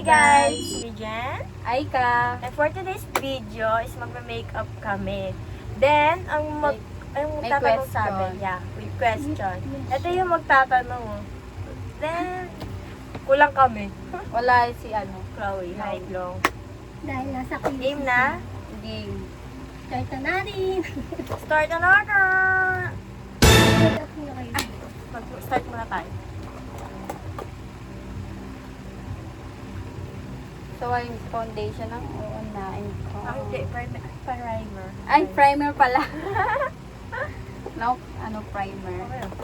Hey guys! Si Jen. Aika. And for today's video is magme-makeup kami. Then, ang may tatanong question. sa amin, with question. Ito yung magtatanong. Then, kulang kami. Wala si Chloe, hi Chloe. Dahil nasa quiz. Game na? Game. Start na natin. Start na order! Start na kayo. Mag-start muna tayo. So, yung foundation ang uunahin ko. Hindi, primer. Ay, primer pala. No, primer. Okay lang.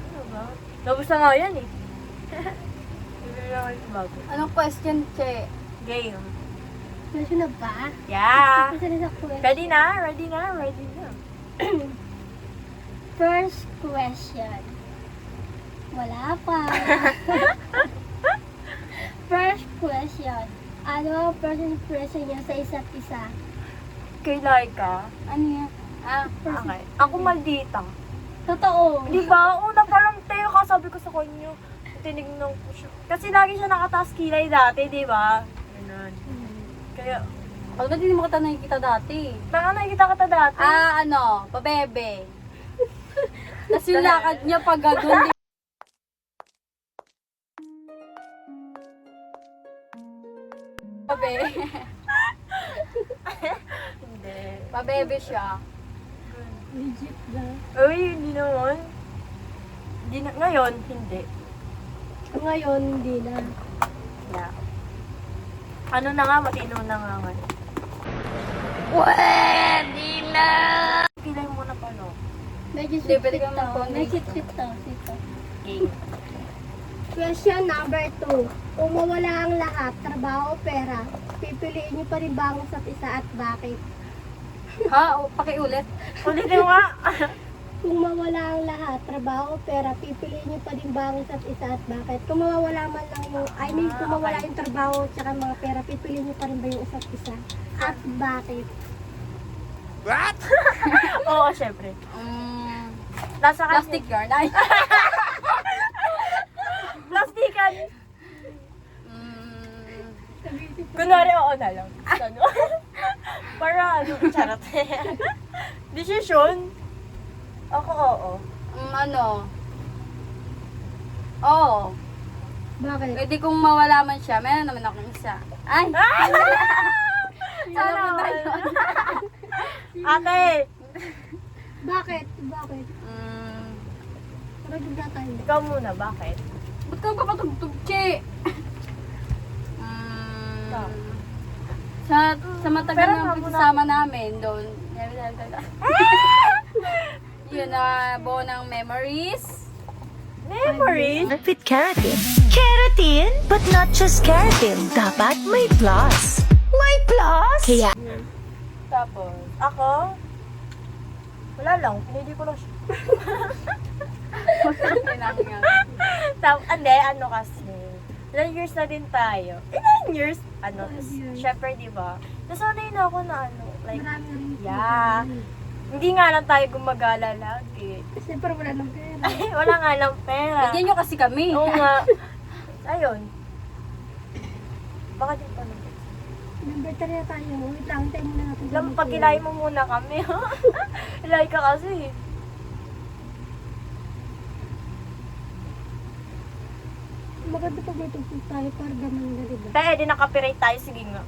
Ano ba? Labos na nga yan eh. Bibili lang ako yung bago. Anong question, Che? Game. Nasunod ba? Yeah! Kasi na sa quiz. Ready na? Ready na? Ready na. First question. Wala pa. First question. Ano ang first impression niya sa isa't isa? Kay Laika. Ano yan? Okay. Ako maldita. Totoo. Di ba? Una pa lang tayo kasabi ko sa kanya. Tinignan ko siya. Kasi lagi siya nakataas kilay dati, di ba? Ganun. Kaya, Pag ba't hindi mo kita nakikita dati? nakita kita dati. Pabebe. Tapos yung lakad niya pag gagawin. Pabe. Hindi. Pabebe siya. Legit ba? Uy, hindi naman. Hindi na, ngayon, hindi. Ngayon, hindi na. Yeah. Ano na nga, matino na nga ngayon. Kilay mo na pala. Medyo Hindi, pwede sweet kang to. mag-foundation. Medyo sweet to. Sweet to. Game. Question number 2. Kung mawala ang lahat, trabaho o pera, pipiliin niyo pa rin ba ang isa't isa at bakit? Ha? Pakiulit. Ulitin mo nga. Kung mawala ang lahat, trabaho o pera, pipiliin niyo pa rin ba ang isa't isa at bakit? Kung mawala man lang yung, kung mawala yung trabaho at saka mga pera, pipiliin niyo pa rin ba yung isa't isa? At bakit? Oo, syempre. Nasa kanya. Plastic yarn. Ay. Plastikan. Kunwari, oo na lang. Ano? Para charot. Decision. Ako, oo. Oo. Bakit? Pwede kung mawala man siya, meron naman akong isa. Ay! Sana Alam mo na all. yun. Ate, Bakit? Bakit? Parang ganda tayo. ikaw muna, bakit? Ba't ka kapatugtog, Che? Sa matagal Pero na muna- pagsasama namin doon. Yun na, buo ng memories. Memories? With keratin. Keratin, but not just keratin. Dapat may plus. May plus? Kaya, Tapos, Ako? Wala lang, pinili ko lang siya. Hindi, ano kasi, ilang years na din tayo. Ilang years? Ano, syempre, di ba? Nasanay na ako na like, Marami rin. yeah. Hindi nga lang tayo gumagala lagi. Siyempre wala ng pera. Ay, wala nga lang pera. bigyan nyo kasi kami. Oo nga. Ayun. Baka din pa naman. Number 3 na tayo. Wait lang, tayo muna natin. Alam mo, pagkilay mo muna kami. Ilay ka kasi. Maganda pag may tugtog tayo para ganun na, diba? Tayo, di nakapirate tayo. Sige nga.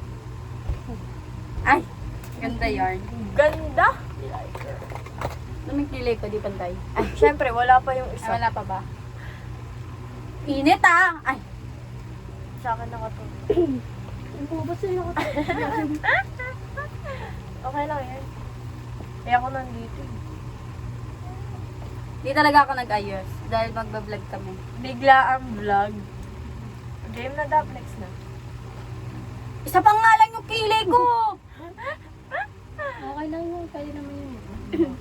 Ay, ganda yarn. Ganda. Naming kilay ko, di pantay. Ay, syempre, wala pa yung Ay, isa. wala pa ba? Init ah! Ay, Sa akin nakatulog. Ang kubos sa'yo ako. Okay lang yan. Kaya ako nandito. di talaga ako nag-ayos dahil magbablog kami. Bigla ang vlog. Game na duplex na. Isa pa nga lang yung kilay ko! Okay lang yun. Pwede naman yun.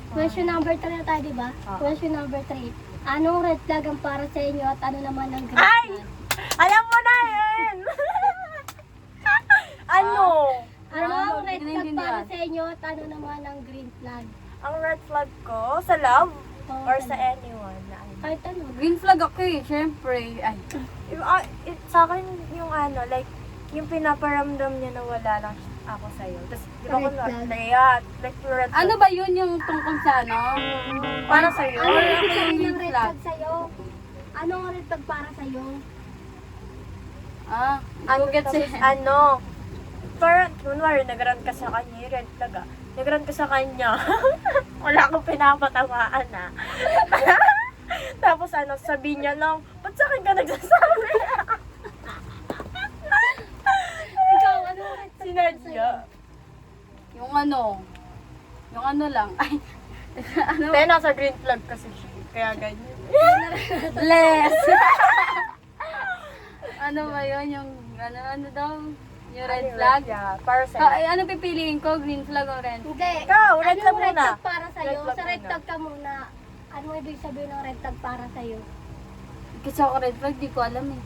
Question number 3 na tayo, diba? Question number 3. Anong red flag ang para sa inyo at ano naman ang green Ay! flag? Alam mo na yun! Ano? Ano ang red flag Naiintindihan. para sa inyo at ano naman ang green flag? Ang red flag ko sa love. Oo, Or sa talaga. anyone na ano. Kahit ano. Green flag ako eh, syempre. Ay, Sa akin, yung ano, like, yung pinaparamdam niya na wala lang ako sa'yo. Tapos, di ba Red ko flag. like, red ano ba yun yung tungkol sa ano? Para sa'yo. Ano Wala yung ko yung sabihin ng green red flag. flag sa'yo? Ano ang red flag para sa'yo? Ah, Ano, go get tapos, ano, parang, kunwari, nag-run ka sa kanya, yung red flag ah. Nag-run ka sa kanya. Wala akong pinapatamaan ah. Tapos, ano, sabihin niya lang, ba't sa akin ka nagsasabi? Ikaw, ano ang red flag para sa'yo? Sinadya. yung ano lang. Ay, ano? Kaya nasa green flag kasi siya. Kaya ganyan. Bless! ano ba yun? Yung, ano daw? Yung red flag? Yeah, para Ah, sa'yo. ay, ano pipiliin ko? Green flag o red? Hindi. Ikaw, red Ano flag ang red muna. flag para sa'yo? Red flag Sa red muna. flag ka muna. Ano ang ibig sabihin ng red flag para sa'yo? Kasi ako red flag, di ko alam eh.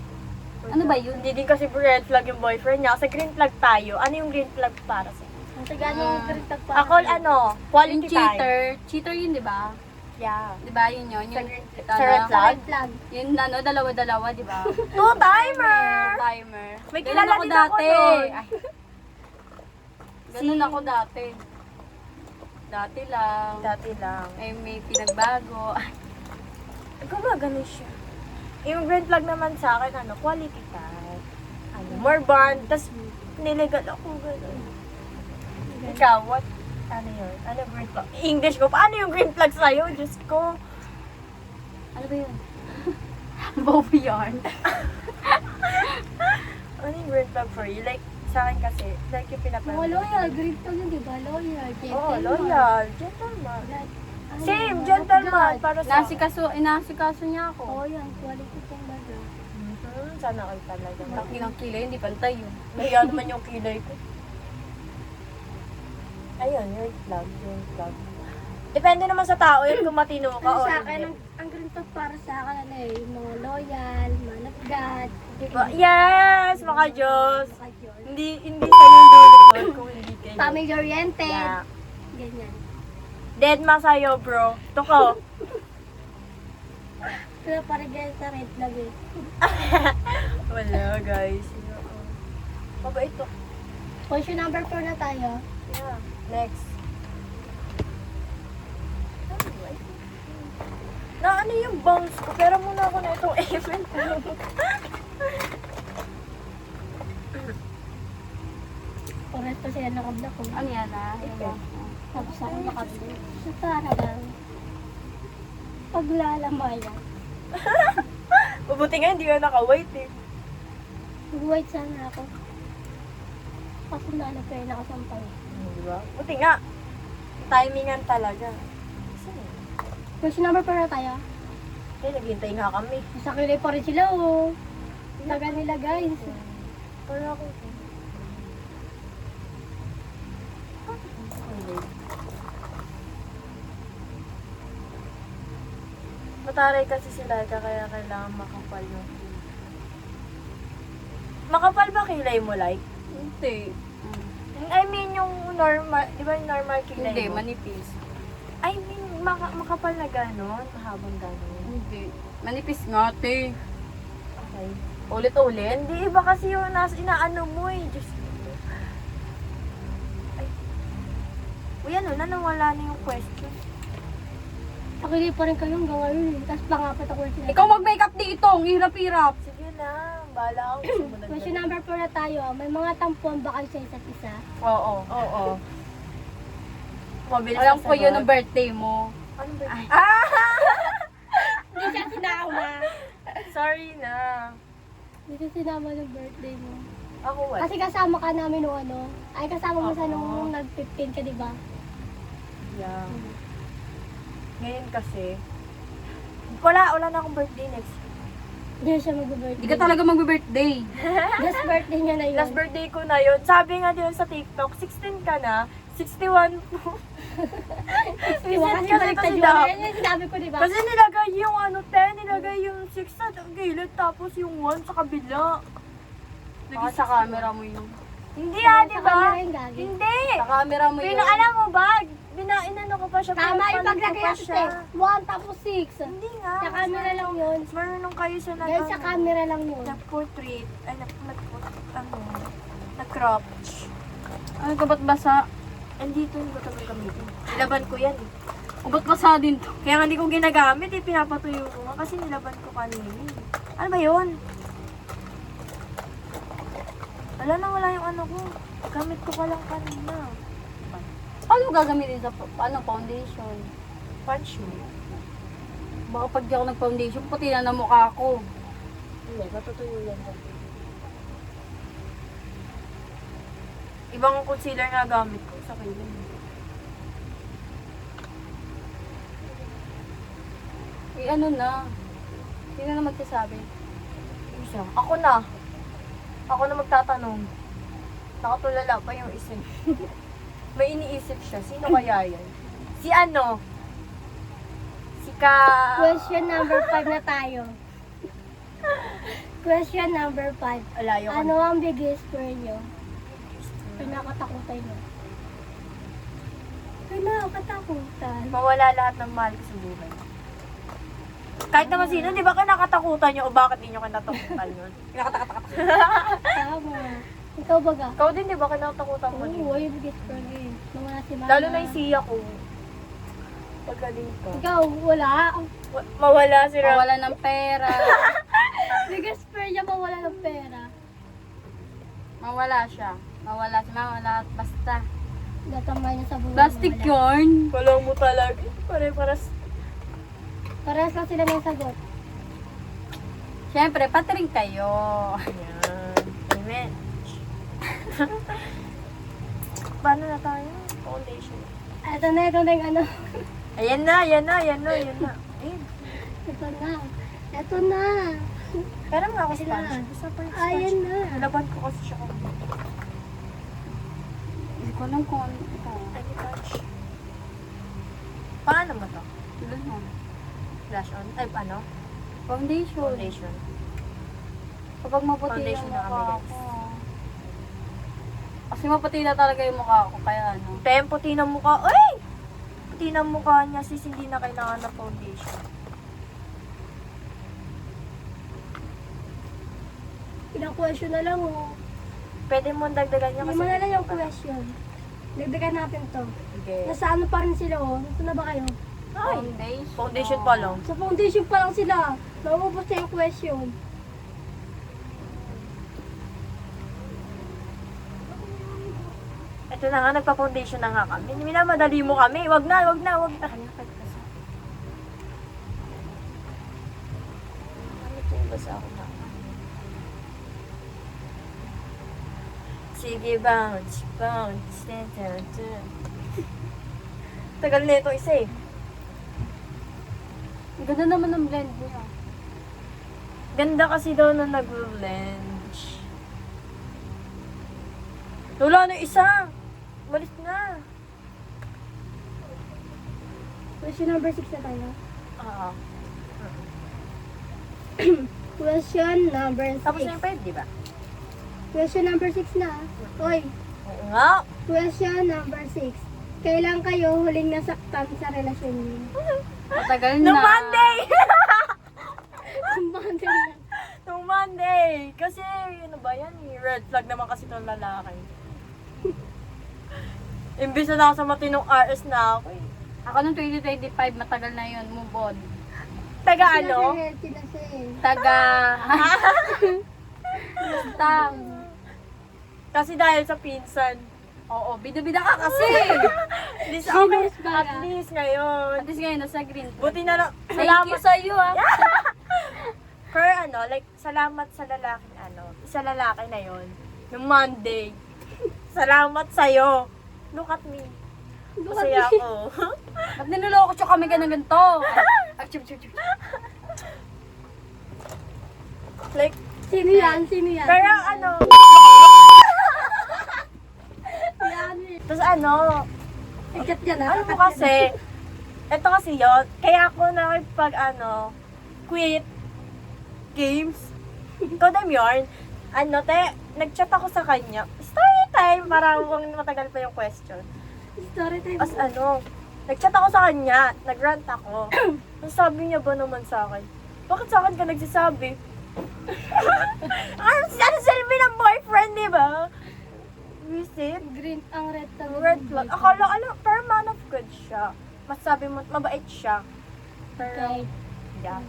Ano ba yun? Hindi din kasi red flag yung boyfriend niya. Kasi green flag tayo. Ano yung green flag para sa'yo? Ang taga yung red flag para Ako, sa'yo? ano, Yung quality time. cheater. Cheater yun, di ba? Yeah. Di ba yun yun? Sa Yung, green- ano, sa red Sa flag? red flag. Yung ano, dalawa-dalawa, di ba? Two-timer! Timer. May Ganun kilala din ako nun. Ay. Ganun ako dati. Dati lang. Dati lang. Ay, may pinagbago. Ay, Ikaw ba, ganun siya? Yung green flag naman sa akin, ano, quality time. Ano, more bond. Tapos, niligal ako, gano'n. Ikaw, what? Ano yun? Ano green flag? English ko, paano yung green flag sa'yo? Diyos ko. ano ba yun? Bobo yarn. Ano yung green flag for you? Like, sa akin kasi, like yung Mga pinapanood. loyal, green flag yun, di ba? Loyal, Oo, gentleman. loyal. Gentleman. God. Ano, Same, God. gentleman. Para sa akin. Inasikaso niya ako. Oo, yan. Quality time ba doon? Sana kayo talaga. Laki ng kilay, hindi pantay yun. Nahiya naman yung kilay ko. Ayun, green flag, green flag. Depende naman sa tao yun kung matino ka o Ano sa akin, hindi. ang green flag para sa akin, ano eh, yung mga loyal, managad, Yes! Mga Diyos! yun. Hindi sa'yo lulunod kung hindi kayo. Family oriented, Yeah. ganyan. Dead ma sa'yo, bro. Toko. Pero parang ganyan sa red flag eh. Wala, guys. Mabait to. Question number 4 na tayo. Yeah. Next. Na ano yung bounce ko? Pero muna ako na itong event. Correct sila nakablock ko. Ano yan ah? Ikaw. Tapos ako nakablock. So talagang paglalamayan. Mabuti nga, hindi ka naka-wait eh. Mag-wait sana ako. Kaso na ano pa yun, nakasampay. Diba? Buti nga. Timingan talaga. Question number 4 na tayo. Eh, naghintay nga kami. Sa kilay pa rin sila oh. Taga nila guys. Pero ako. Mataray kasi sila kaya kailangan makapal yung kilay. Makapal ba kilay mo like? Hindi. I mean yung normal, di ba yung normal kilay Hindi, mo? manipis. I mean makapal na gano'n, mahabang gano'n. Hindi. Manipis nga, te. Okay. Ulit-ulit? Hindi, iba kasi yung inaano mo eh. Diyos ko. Ay. Uy, ano na, nawala na yung question. Sa kilay pa rin kayo hanggang ngayon eh. Tapos pangapat ako rin sila. Ikaw mag-makeup dito, ang hirap-hirap. Sige na, bahala akong sumunod. Question number 4 na tayo. May mga tampuan ba kayo sa isa't isa? Oo. Oo. Mabilis Alam na ko yun sagot. ang birthday mo. Ano ba? Ay. Hindi siya sinama. Sorry na. Hindi siya sinama ng birthday mo. Ako what? Kasi kasama ka namin nung ano. Ay, kasama mo sa Oo. nung nag-15 ka, di ba? Yeah. Ngayon kasi, wala na akong birthday next year. Hindi siya mag-birthday. Hindi ka talaga mag-birthday. Last birthday niya na yun. Last birthday ko na yun. Sabi nga din sa TikTok, 16 ka na, 61 po. Iwan kasi Kasi baliktad kasi yun. dapat- Ayan yung sinabi ko, di ba? Kasi nilagay yung 10, nilagay yung 6 sa gilid, tapos yung 1 sa kabila. Baka sa camera mo yun. Hindi Sa di ba? camera yung gagi. Hindi! Sa camera mo yun. Alam mo ba? Inano ko pa siya. Tama yung pinapalit ko paglagay pa natin siya. 1 tapos 6. Hindi nga. Sa camera lang yun. Mas marunong kayo sa Dahil sa camera lang yun. nag-portrait. Ay, nag-crop. Ano ka ba't basa? Andito yung ba't ang gamitin. Nilaban ko yan eh. O ba't basa din to? Kaya nga hindi ko ginagamit eh. Pinapatuyo ko nga kasi nilaban ko kanina eh. Ano ba yun? Wala na wala yung ano ko. Gamit ko pa lang kanina. Paano gagamitin sa foundation? Punch me. Baka pag di ako nag-foundation, pati na ng mukha ko. Hindi, matutuyo yan. Ibang concealer na gamit ko sa kilay. Eh ano na? Sino na magsasabi? Isa. Ako na. Ako na magtatanong. Nakatulala pa yung isa. May iniisip siya. Sino kaya yan? Si ano? Si Ka... Question number 5 na tayo. Question number 5. Alayo ko. Ano ang biggest fear nyo? Pinakatakutan nyo? Pinakatakutan. Mawala lahat ng mahal ko sa buhay. Kahit naman sino, di ba kinakatakutan nyo o bakit di nyo kinatakutan yun? Tama. Ikaw baga? Ikaw din, di ba kinatakutan mo din? Oo, yung biggest fear nyo eh. Nawala si mama. Lalo na yung siya ko. Pagaling ko. Ikaw, wala. Mawala si Ram. Mawala ng pera. Biggest fear niya mawala ng pera. Mawala siya. Mawala si mawala. Basta. Natamay na sa buhay. Plastic mawala. yarn. Walang mo talaga. Pare-paras. Parehas lang sila ng sagot. Siyempre, pati rin kayo. Ayan. Amen. Paano na tayo? Foundation. Ito na yung ano. Ayan na. Ayun. Ito na. Ito na. Pero nga ako Ayan. sponge. Gusto pa yung Ayan sponge. na. Laban ko kasi siya kung Hindi ko alam kung ano ito. any touch. Paano mo to? Tuloy mo. Flash on? Ay, ano? Foundation. Foundation. Kapag maputi Foundation yung na mukha kami, ko. Kasi maputi na talaga yung mukha ko. Kaya ano. Tem, puti ng mukha. Ay! Puti ng mukha niya sis, hindi na kailangan ng foundation. Ilang question na lang oh. Pwede mo dagdagan niya Hindi mo na lang yung question. Dagdagan natin to. Okay. Nasa ano pa rin sila oh. Nasa na ba kayo? Ay, Foundation. foundation pa lang. Sa foundation pa lang sila. Maubos na yung question. Ito na nga, nagpa-foundation na nga kami. Minamadali mo kami. Wag na. Ano ito yung basa ako na? Sige, bounce. Tagal na ito isa eh. Ang ganda naman ng blend niya. Ganda kasi daw na nag-blend. Wala na isa. Malis na. Question number 6 na tayo. Oo. Question number 6. Tapos na yung 5, di ba? Question number 6 na. Oy, Oo nga. question number 6. Kailan kayo huling nasaktan sa relasyon niyo? Matagal na. Nung Monday! Monday na. Nung Monday! Kasi, ano ba yan? Red flag naman kasi itong lalaki. Imbis na nasa matinong RS na ako eh. Ako nung 2025, matagal na yun. Move on. Taga ano? Healthy na siya eh. Taga... Basta. Kasi dahil sa pinsan. Oo, bida-bida ka kasi. At least okay. Serious ba? At least ngayon. At least ngayon, nasa green. Buti na lang. Thank you sa'yo ah. For ano, like, salamat sa lalaking ano. Sa lalaki na yon nung Monday. Salamat sa'yo. Look at me. Masaya ako. Ba't niloloko siya kami ganito? Ay, chup. Like, Sino yan? Sino yan? pero ano, Yan eh. tapos ano, Ikat yan ha? ano mo kasi, ito kasi yun, kaya ako nakipag ano, quit games. Ikaw dam yun, ano te, nag-chat ako sa kanya, start time para kung matagal pa yung question. Story time. As nag-chat ako sa kanya, nag-rant ako. Ang sabi niya ba naman sa akin? Bakit sa akin ka nagsasabi? Ano selfie ng boyfriend, di ba? Visit? Green ang red tag. Red flag. Akala, pero man of God siya. Masabi mo, mabait siya. Pero, Okay. yeah.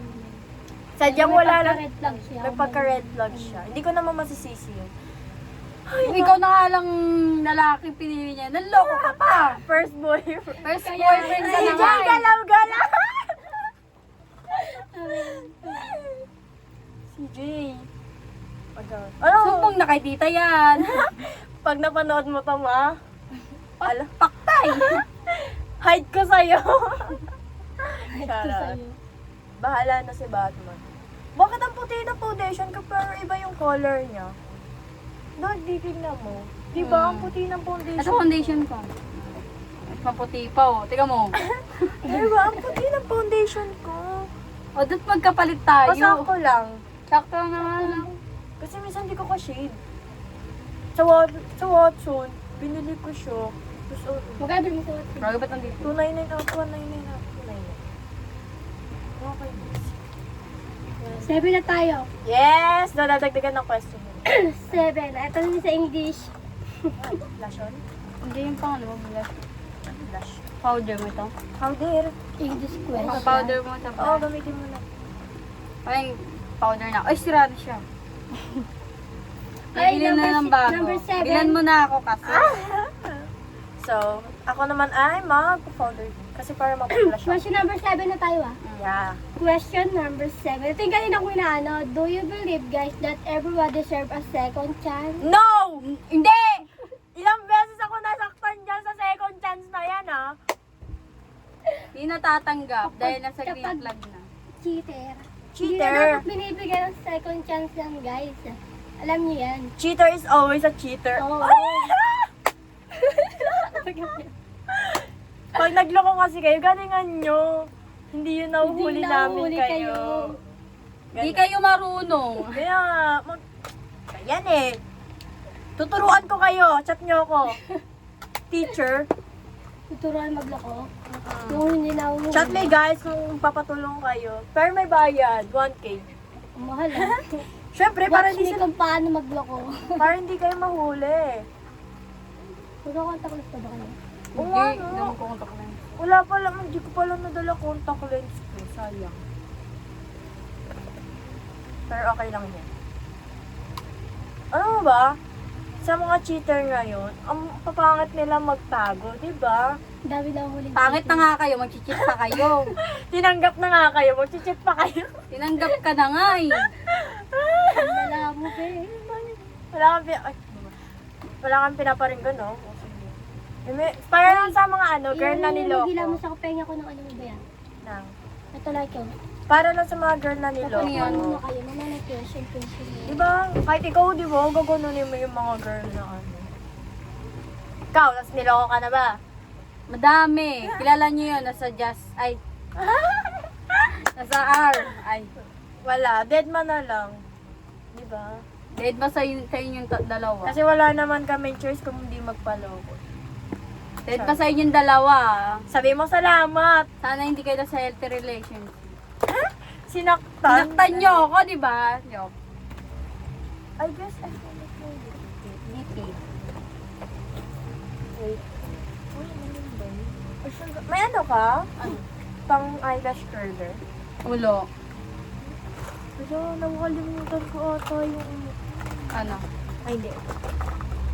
Sadyang wala lang. Red flag siya. May pagka-red flag siya. Hindi ko naman masisisi yun. Kung ikaw na nga lang lalaki pinili niya, naloko ka pa. First boyfriend. First boyfriend ka Ay, na nga. Jay, galaw-galaw! Si Jay. Ano? Sumbong na kay tita yan. Pag napanood mo to, ma, ala, Paktay. hide ko sa'yo. Ito Charot. sa'yo. Bahala na si Batman. Bakit ang puti na foundation ko pero iba yung color niya? Doon, titignan mo. Diba, ang puti ng Ito foundation? foundation ko. At maputi pa oh. Tiga mo. Diba, ang puti ng foundation ko. O, doon magkapalit tayo. Pasako lang. Sakto naman. Kasi minsan di ko ka-shade. Sa Watson, binili ko siya. Tapos, Magkano mo sa WhatsApp? Grabe ba't nandito? 299 up, 199 up, 299. Okay. 7 na tayo. Yes! Nadadagdagan ng question. 7. Ito na sa English. Blush on? Hindi yung pang ano, blush. Blush. Powder mo to. How dare? English Sa question. powder mo sa Oo, blush. gamitin mo na. Ay, powder na. Ay, sirado siya. Ay, Bilhin na ng bago. number 7. Bilan mo na ako kasi. So, ako naman ay mag-powder. Kasi para mag-blush on. Question number 7 na tayo ah. Yeah. Question number 7. Ito yung kanina ko inaano. Do you believe guys that everyone deserve a second chance? No! Hindi! Ilang beses ako nasaktan dyan sa second chance na yan, ha? Hindi natatanggap dahil nasa green kapag- flag na. Cheater. Hindi na Cheater. dapat binibigyan ng second chance yan guys. Alam niyo yan. Cheater is always a cheater. Oo. Pag nagloko kasi kayo, galingan nyo. Hindi yun nahuhuli Hindi namin nahuhuli kayo. Hindi kayo marunong. Kaya, yan eh. Tuturuan ko kayo. Chat nyo ako. Teacher. Tuturuan magloko. Kung hindi na umuwi. Chat me guys kung papatulong kayo. Pero may bayad. 1K. Mahal ah. Syempre, para Watch hindi, me kung paano magloko. para hindi kayo mahuli. Magkakontak ulit pa ba kayo? Oo, Hindi, ano? hindi mo kukontak na. Wala pala, hindi ko pala nadala contact lens ko. Sayang. Pero okay lang yan. Ano ba? Sa mga cheater ngayon, ang papangit nila magtago, di ba? Dami na huli. Pangit na nga kayo, mag-cheat pa kayo. Tinanggap na nga kayo, mag-cheat pa kayo. Tinanggap ka na nga eh. Wala mo ba eh. Wala kang, wala kang pinaparinggan, no? O, sige. Para lang sa mga girl na niloko. Hila mo sa kapenga ko ng ano mo ba yan? Nang. Ito like yun. Para lang sa mga girl na niloko. Ano yan? Ano na kayo? Naman question. Di ba? Kahit ikaw, di ba? Gaganunin mo yung mga girl na ano. Ikaw, tas niloko ka na ba? Madami. Kilala niyo yun, nasa Just, ay, nasa R. Ay, Wala, dead man na lang. Di ba? dead ba sa inyong dalawa? Kasi wala naman kami choice kung hindi magpaloko. Dead ba sa inyong dalawa? Sabi mo salamat. Sana hindi kayo sa healthy relationship. Sinaktan. Sinaktan niyo ako, di ba? Joke. I guess I can Niti. Wait. Uy, ano ba yun? May ano ka? Ano? Pang eyelash curler. Ulo. Pero nakalimutan ko ata yung Ano? Ay, hindi.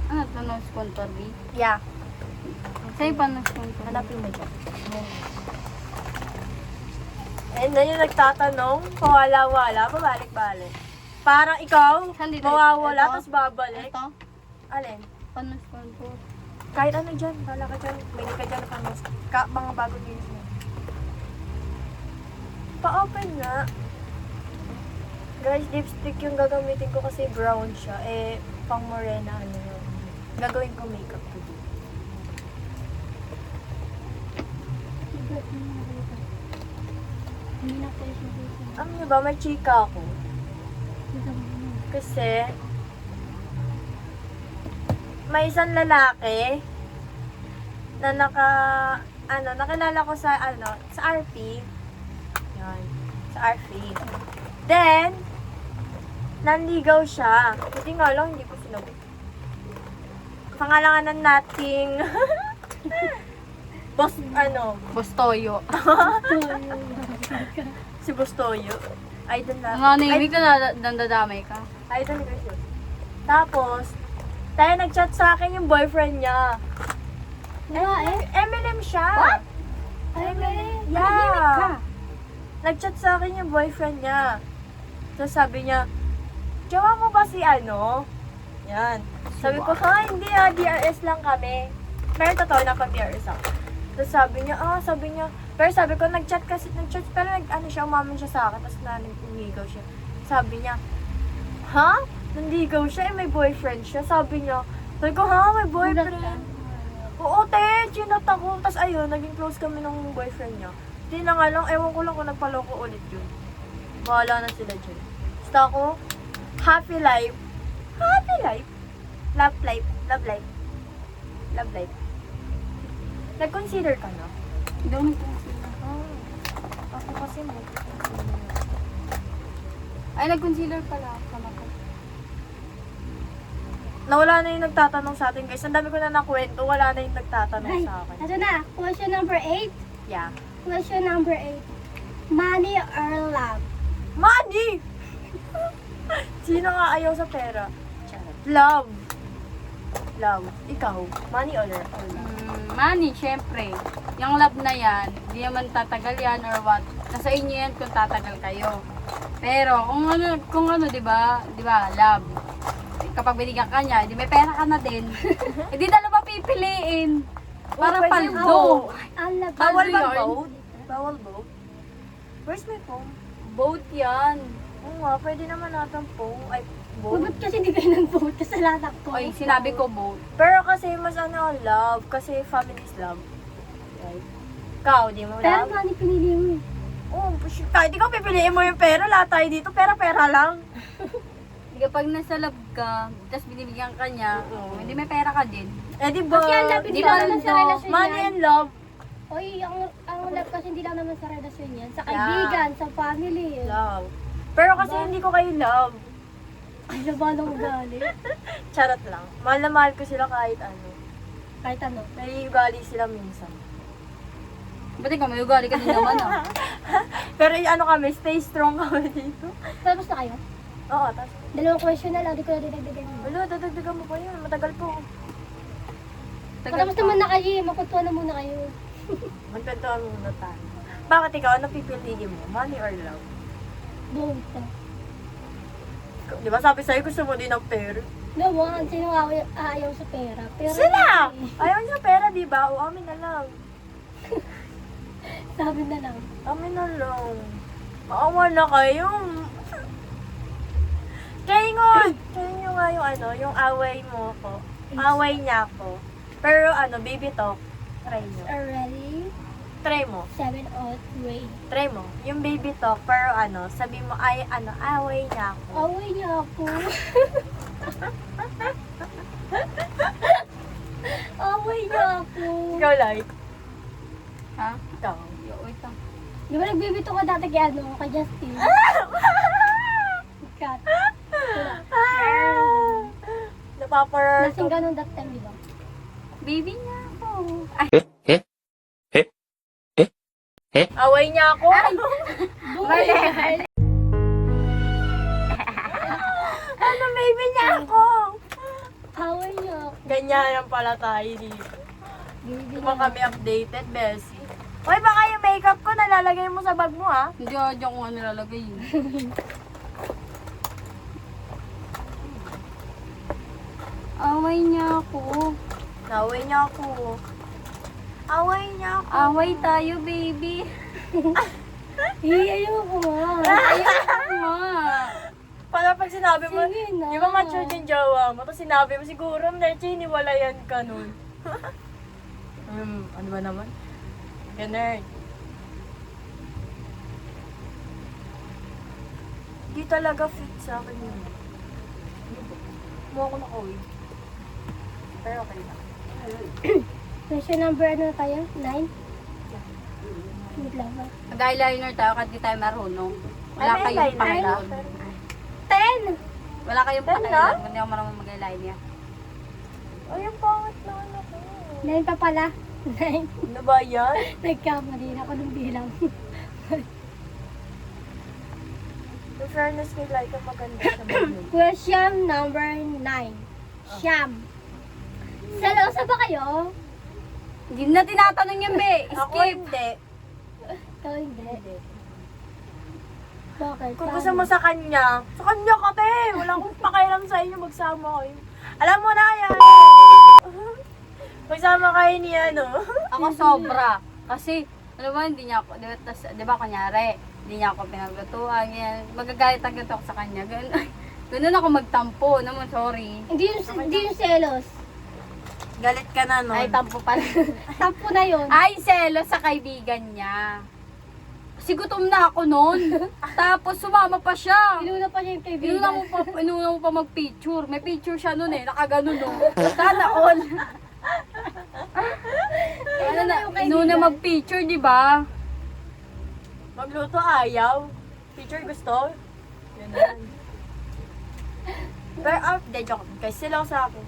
Ano ito? Nose contour B? Yeah. Sa'yo pa nose contour B? Hanapin mo dyan. And then yung nagtatanong, pawala-wala, pabalik-balik. Parang ikaw, Saan dito? mawawala, Ito? tapos babalik. Ito? Alin? Pa nose contour. Kahit ano dyan, wala ka dyan. May ka dyan mga bago news mo. Pa-open nga. Guys, lipstick yung gagamitin ko kasi brown siya. Eh, pang morena, ano yun. Gagawin ko makeup today. Hindi na question. Ano ba, may chika ako. Kasi, may isang lalaki na nakilala ko sa RP. Yan, sa RP. Then, nanligaw siya. Hindi nga lang, hindi ko sinagot. Pangalanganan nating Boss, Bostoyo. si Bostoyo. Idol na. Ang nanimig na nandadamay ka. Idol ko siya. Tapos, tayo nag-chat sa akin yung boyfriend niya. Eminem siya. What? Eminem? Nanahimik ka. Yeah. Nag-chat sa akin yung boyfriend niya. So sabi niya, jowa mo ba si Yan. Sabi ko, hindi DRS lang kami. Pero totoo na pag DRS ako. So sabi niya, pero sabi ko, nag-chat, pero umamin siya sa akin, tapos nanligaw siya. Sabi niya, nanligaw siya, may boyfriend siya. Sabi ko, may boyfriend. Oo, chinat ako. Tapos ayun, naging close kami ng boyfriend niya. Hindi na nga lang, ewan ko lang kung nagpaloko ulit yun. Bahala na sila dyan. Basta ako, happy life. Love life. Nag-consider ka na? Hindi ako nag-consider. Ako kasi mo. Ay, nag-consider pala ako. Nawala na yung nagtatanong sa atin, guys. Ang dami ko na nakwento, wala na yung nagtatanong Ay, sa akin. ito na. Question number 8. Yeah. Question number 8. Money or love? Money! Sino nga ayaw sa pera? Love. Ikaw, money or love? Money, syempre. Yung love na yan, hindi naman tatagal yan or what. Nasa inyo yan kung tatagal kayo. Pero, kung ano, di ba, love. Kapag binigyan ka niya, di may pera ka na din. Hindi dalawa pipiliin. Para pwede paldo. Ang love. Bawal Ano ba yun? vote? Bawal vote? Where's my phone? Boat yan. Oo nga, pwede naman natin phone. Ay, vote. Ba't kasi di kayo nag-vote? Kasalanan ko. Ay, sinabi ko boat. Pero kasi mas love. Kasi family is love. Right? Ikaw, di mo Pero love? money pinili mo eh. Oo, kahit ikaw pipiliin mo yung pera, lahat tayo dito, pera-pera lang. Kapag nasa love ka, tapos binibigyan ka niya, hindi may pera ka din. Eh, di ba? Kasi ang love, Di hindi ba lang naman sa love? relasyon Money yan. and love. Oy, ang love kasi hindi lang naman sa relasyon yan. Sa kaibigan, sa family. Love. Pero kasi Diba? hindi ko kayo love. Ay, labanang ugali. Charot lang. Mahal na mahal ko sila kahit ano. Kahit ano. Naiugali sila minsan. Ba't ikaw may ugali ka din naman ah? Pero kami, stay strong kami dito. Tapos na kayo? Oo, tapos. Dalawang question na lang, di ko na dinagdagan mo. Wala, dadagdagan mo pa yun. Matagal po. Tapos naman na kayo, makuntuan na muna kayo. Magkantuan muna tayo. Bakit ikaw, ano pipiliin mo? Money or love? Both. Di ba sabi sa'yo, gusto mo din ng pera? Naman, sino nga ayaw sa pera? Pero Sila! Ayaw niya pera, di ba? O, amin na lang. Sabi na lang. Amin na lang. Maawa na kayo. Kayo nga yung away mo ko. Away niya ako. Pero baby talk. Try mo. Already? Try mo. 7 or 3. Try mo. Yung baby talk, pero sabi mo, away niya ako. Away niya ako. Away niya ako. Ikaw like. Ha? Ikaw. Yo, wait lang. Di ba nagbibito ka dati kay Justin? Cut. Napaparto. Lasing ganun that time, di ba? Baby niya ako. Ay, Away niya ako. Mali. Baby niya ako. Away niya ako. Ganyan lang pala tayo dito. Baby Di niya ba kami updated, Bessie? Hoy, baka yung makeup ko nalalagay mo sa bag mo, ha? hindi ako dyan kung ano nilalagay yun. Away niya ako. Away niya ako. Away niya ako. Away tayo, baby. ayoko nga. Ayoko nga. Pala pag sinabi mo, Sige na. di ba mature yung jowa mo? Tapos sinabi mo, siguro, Nerchi, hiniwalayan ka nun. Ano ba naman? Ganun. Di talaga fit sa akin yun. Mo ako na-oy. Pero okay lang. Question number ano na tayo? 9? Wait lang ba? Mag-eyeliner tayo kasi di tayo marunong. Wala Ano kayong eyeliner? pakialam. 10! Wala kayong Ten na? pakialam. Hindi ako marunong mag-eyeliner. Ay, ang pangit na ako. 9 pa pala. 9. Ano ba yan? Nagkamali na ako ng bilang. In fairness kay Laika, maganda siya mag-make. Question number 9. Siyam. Selosa ba kayo? Hindi na tinatanong yan, be. Ako Skip. hindi. Ikaw hindi. Bakit? Kung gusto mo sa kanya ka, te. Wala akong pakialam sa inyo, magsama kayo. Alam mo na yan. Magsama kayo ni ano. Ako sobra. Kasi, alam mo, hindi niya ako, di ba kunyari, hindi niya ako pinaglutuan, yan. Magagalit agad ako sa kanya. Ganun ako magtampo, naman, sorry. Hindi yung selos. Galit ka na, no? Ay, tampo pala. Tampo na yun. Ay, selos sa kaibigan niya. Kasi gutom na ako noon. Tapos sumama pa siya. Inuna pa niya yung kaibigan. Inuna mo pa mag-picture. May picture siya noon eh. Nakaganon no. Sana all. Inuna mag-picture, di ba? Magluto ayaw. Teacher gusto. Ganun. Pero, de joke. Kasi sila sa akin.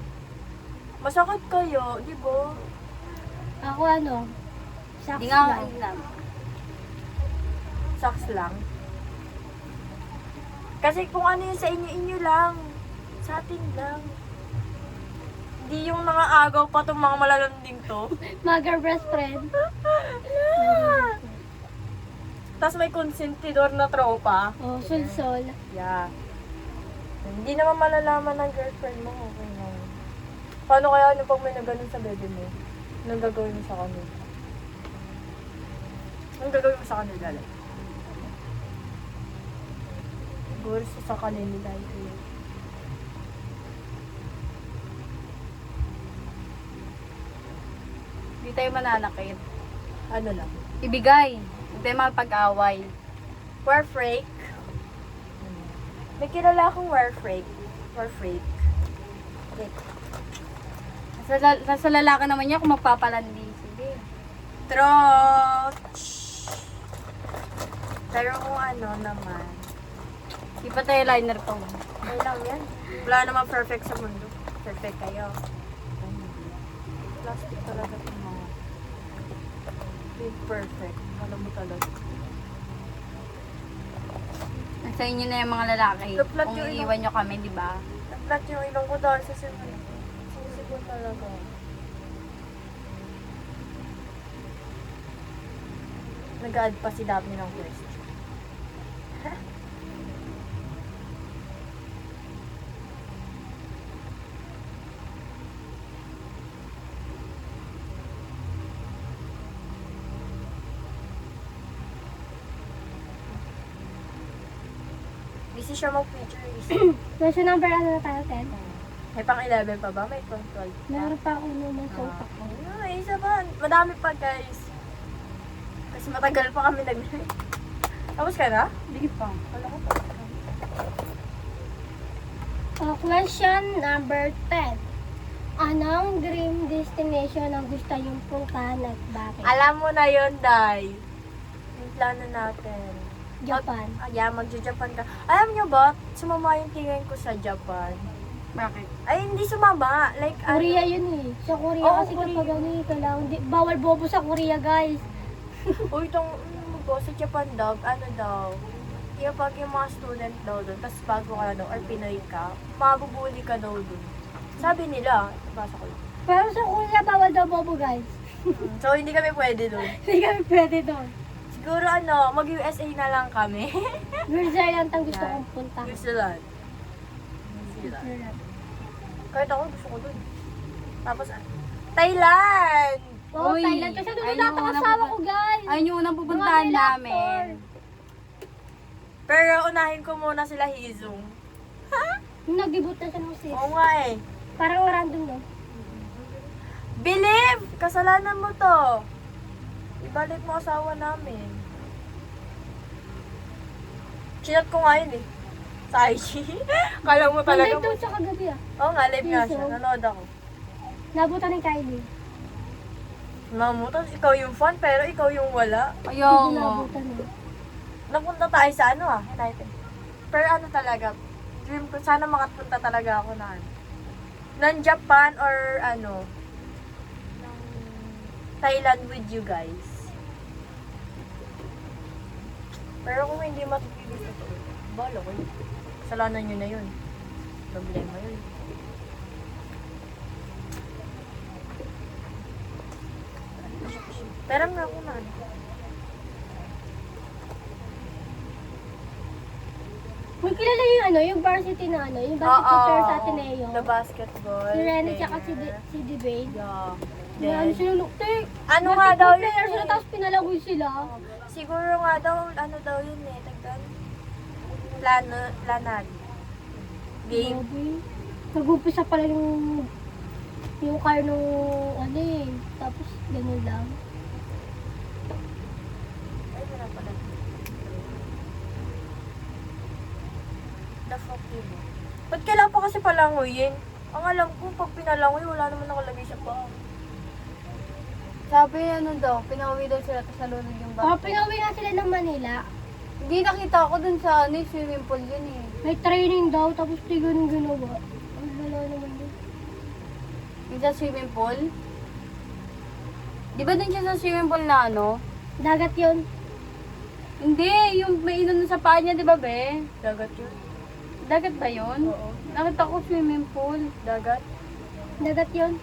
Masakit kayo, di ba? Ako ano? Shucks Hindi nga, lang. Sucks lang. Kasi kung ano yun sa inyo lang. Sa atin lang. Hindi yung mga agaw pa itong mga malalanding to. Magar best friend. Tapos may konsentidor na tropa. Oh, sul-sol. Yeah. Hindi naman malalaman ng girlfriend mo. Okay na. Paano kaya ano pag may naganon sa bebe mo? Anong gagawin mo sa kanila? Anong gagawin mo sa kanila? Like? Siguro sa kanila. Hindi tayo mananakit. Ano lang? Ibigay. Hindi tayo mapag-away. Warfrake. May kilala akong warfrake. Warfrake. Wait. Nasa lalaki naman niya kung magpapalandi. Sige. Trot! Pero kung ano naman. Di pa tayo liner to. Okay lang yan. Wala naman perfect sa mundo. Perfect kayo. Plastic talaga itong mga. Hindi perfect. Alam mo talaga. Sa inyo na yung mga lalaki. Laplat Kung yung iiwan nyo kami, di ba? Nagplat yung ilong ko dahil sa simon. Sinisipon talaga. Nag-add pa si Daphne ng question. Busy siya mag-picture. Question number ano na tayo, 10? May pang 11 pa ba? May pang 12 pa? Meron pa ako naman sa utak ko. Ay, isa ba? Madami pa, guys. Kasi matagal pa kami Tapos ka na? Hindi pa. Wala ko pa. Question number 10. Anong dream destination ang gusto yung puntahan at bakit? Alam mo na yun, Day. Yung plano natin. Japan. Yeah, magja-Japan ka. Alam nyo ba, sumama yung tingin ko sa Japan. Bakit? Ay, hindi sumama. Like, Korea yun eh. Sa Korea Oo, kasi Korea. kapag ano eh, kailangan bawal bobo sa Korea, guys. Uy, itong, sa Japan daw, ano daw, yung pag yung mga student daw doon, tapos bago ka na daw, or Pinoy ka, mabubuli ka daw doon. Sabi nila, nabasa ko yun. Pero sa Korea, bawal daw bobo, guys. So, hindi kami pwede doon. Hindi kami pwede doon. Siguro, mag-USA na lang kami. Virgin Island ang gusto Yan. kong punta. New Zealand. Kahit ako, gusto ko doon. Tapos, Thailand! Oh, Uy, Thailand. Kasi doon ayun lahat yung ang unang asawa ko, guys. Ayun yung unang pupuntahan Mga namin. Pero unahin ko muna sila Hizong. Nag-debut na siya ng sis. Oo nga eh. Parang random, no? Believe! Kasalanan mo to. Ibalik mo asawa namin. Chinat ko nga yun eh. Sa IG. Kala mo talaga Live mo. daw siya kagabi, ah. Oo nga, live nga siya. Hizong. Nanood ako. Nabutan ni Kylie. Mamutas, ikaw yung fun, pero ikaw yung wala. Ayaw Hindi nga. nabutan eh. Napunta tayo sa ano Taipei. Pero ano talaga, dream ko, sana makapunta talaga ako na ano. Ng Japan or ano, ng Thailand with you guys. Pero kung hindi matutulis ito, bala ko yun. Kasalanan nyo na yun. Problema yun. Pero nga ako na ano. May kilala yung ano, yung varsity na ano, yung basketball player sa Ateneo. The basketball. Si Rene tsaka player. si Dwayne. Yeah. May ano sila nukte. Ano nga daw yun Player sila eh. tapos pinalagoy sila. Siguro nga daw, ano daw yun eh, tagdan. Lanad. Game. Grabe. Nag-umpisa pala yung car nung ano eh. Tapos ganun lang. Ay, wala pala. The fuck yun eh. Ba't kailangan pa kasi palanguyin? Ang alam ko, pag pinalangoy, wala naman nakalagay sa paa. Sabi ano daw, pinauwi daw sila tapos nalunod yung Oh, bata. pinauwi nga sila ng Manila. Hindi nakita ko dun sa ano, swimming pool yun eh. May training daw, tapos di ganun ginawa. Ang wala naman yun. Yung sa swimming pool. Di ba dun siya sa swimming pool na ano? Dagat yun. Hindi, yung may inon sa paa niya, di ba be? Dagat yun. Dagat ba yun? Oo. Nakita ko swimming pool. Dagat. Dagat yun.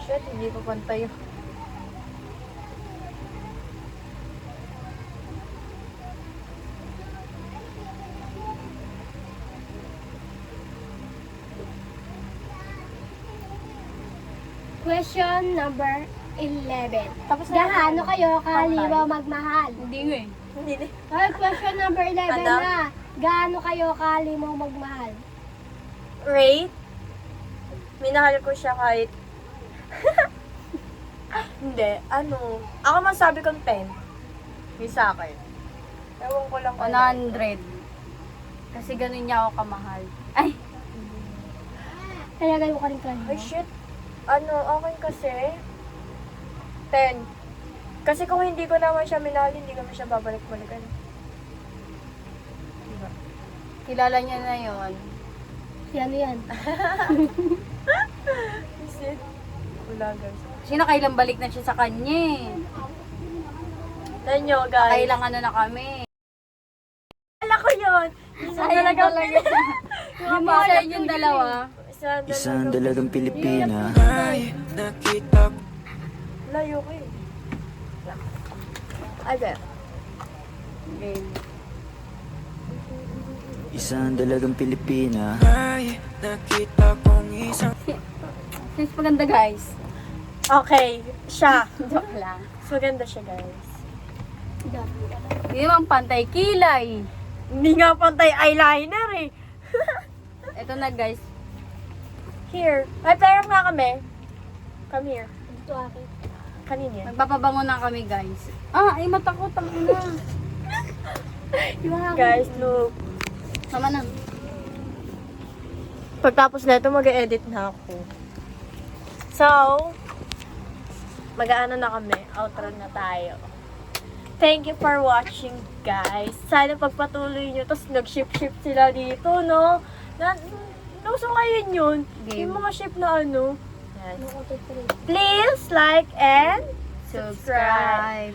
Shit, hindi ko pantay yun. Question number 11. Tapos na Gaano yan. kayo kaliwa magmahal? Hindi nga eh. Hindi na. Okay, question number 11 Ano? na. Gaano kayo kaliwa magmahal? Rate? Minahal ko siya kahit... Hindi, ano... Ako masabi kong 10. Yung sa akin. Ewan ko lang. 100. Kasi ganun niya ako kamahal. Ay, Kaya ganun ka rin kaliwa. Ay, shit. Ano, okay kasi... 10. Kasi kung hindi ko naman siya minahal, hindi ko naman siya babalik-balikan. Diba? kilala niya na yon. Si ano yan? Shit. Wala, guys. Kasi nakailang balik na siya sa kanya eh. Tignan nyo, guys. Nakailang ano na kami. Alam ko yun. Isa Sayang talaga. talaga siya. Yung mga sa inyong dalawa. Isang dalagang Pilipina. Layo ko eh. Ay, be. Game. Isang dalagang Pilipina. Since maganda guys. Okay, siya. Joke lang. Maganda siya, guys. Hindi naman pantay kilay. Hindi nga pantay eyeliner eh. Ito na guys. Here. Ay, pero nga kami. Come here. Ito akin. Kanina yan. Magpapabango na kami guys. Ah, ay matakot ang ina. Guys, look. Sama na. Pagtapos na ito, mag-edit na ako. So, mag-aano na kami. Outro na tayo. Thank you for watching, guys. Sana pagpatuloy nyo. Tapos nag-ship-ship sila dito, no? Nauso ngayon yun. Game. Yung mga ship na ano. Yan. Please like and subscribe. Subscribe.